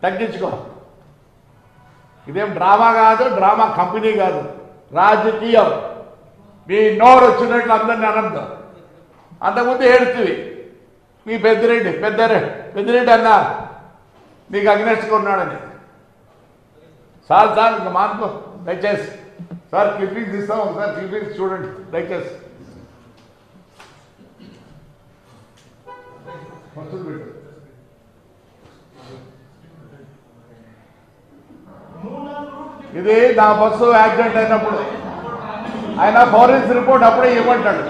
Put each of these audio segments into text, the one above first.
తగ్గించుకో. ఇదేం డ్రామా కాదు, drama company కాదు, రాజకీయం. మీ నోరు వచ్చినట్లు అందరినీ అనంతం. అంతకుముందు ఏడుతుంది మీ పెద్దిరెడ్డి అన్నా నీకు అగ్నెస్ట్గా ఉన్నాడని. సార్ ఇంకా మానుకో దయచేసి. సార్ క్లిప్పింగ్స్ ఇస్తాం, ఒకసారి క్లిప్పింగ్స్ చూడండి దయచేసి. ఇది నా బస్సు యాక్సిడెంట్ అయినప్పుడు ఆయన ఫోరెన్సిక్ రిపోర్ట్ అప్పుడే ఇవ్వమంటాడు.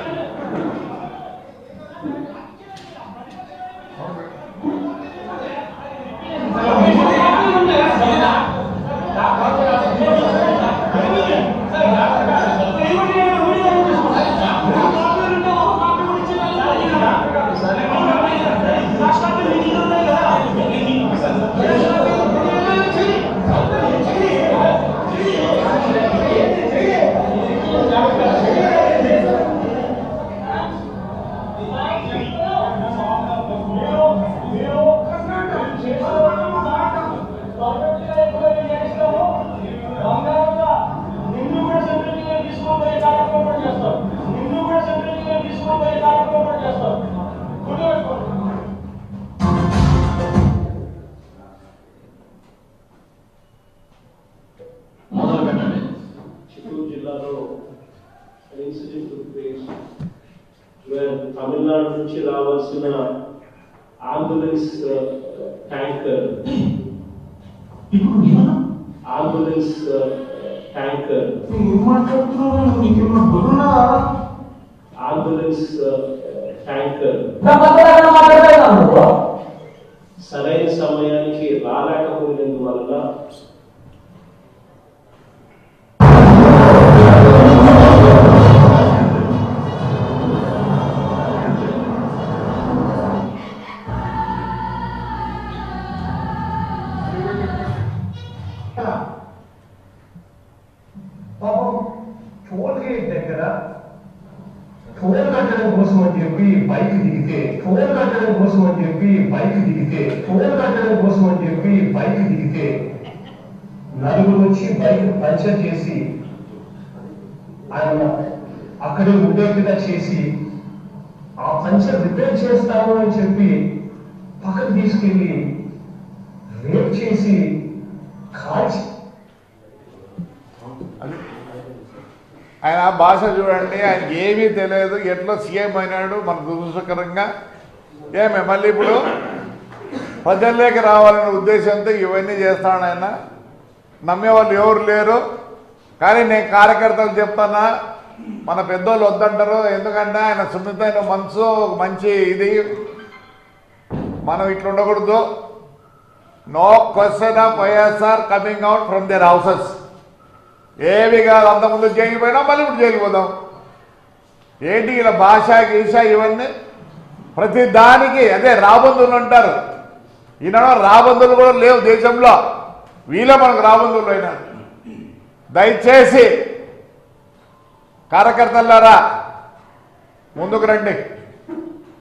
తమిళనాడు నుంచి రావాల్సిన అంబులెన్స్ ట్యాంకర్ సరైన సమయానికి రాలేకపోయినందువల్ల దగ్గర ఫోన్ కట్టడం కోసం అని చెప్పి బైక్ దిగితే నలుగురు వచ్చి బైక్ పంచర్ చేసి ఆయన అక్కడే ఉండేట్టుగా చేసి ఆ పంచర్ రిపేర్ చేస్తాము అని చెప్పి పక్కకు తీసుకెళ్ళి రేప్ చేసి కాల్చి. ఆయన భాష చూడండి, ఆయనకి ఏమీ తెలియదు. ఎట్లా సీఎం అయినాడు మనకు దురదృష్టకరంగా. ఏమే మళ్ళీ ఇప్పుడు ప్రజల్లోకి రావాలనే ఉద్దేశంతో ఇవన్నీ చేస్తాడు ఆయన. నమ్మేవాళ్ళు ఎవరు లేరు. కానీ నేను కార్యకర్తలు చెప్తానా, మన పెద్దోళ్ళు వద్దంటారు. ఎందుకంటే ఆయన సున్నితమైన మనసు, మంచి ఇది. మనం ఇట్లా ఉండకూడదు. No question of YSR coming out from their houses. ఏవి కాదు, అంతకుముందు జైలు పోయినా మళ్ళీ ఇప్పుడు జైలు పోదాం ఏంటి? ఇలా భాష గీష ఇవన్నీ ప్రతి దానికి అదే రాబందులు అంటారు. ఈనాడు రాబందులు కూడా లేవు దేశంలో, వీళ్ళే మనకు రాబందులు అయినారు. దయచేసి కార్యకర్తలారా ముందుకు రండి.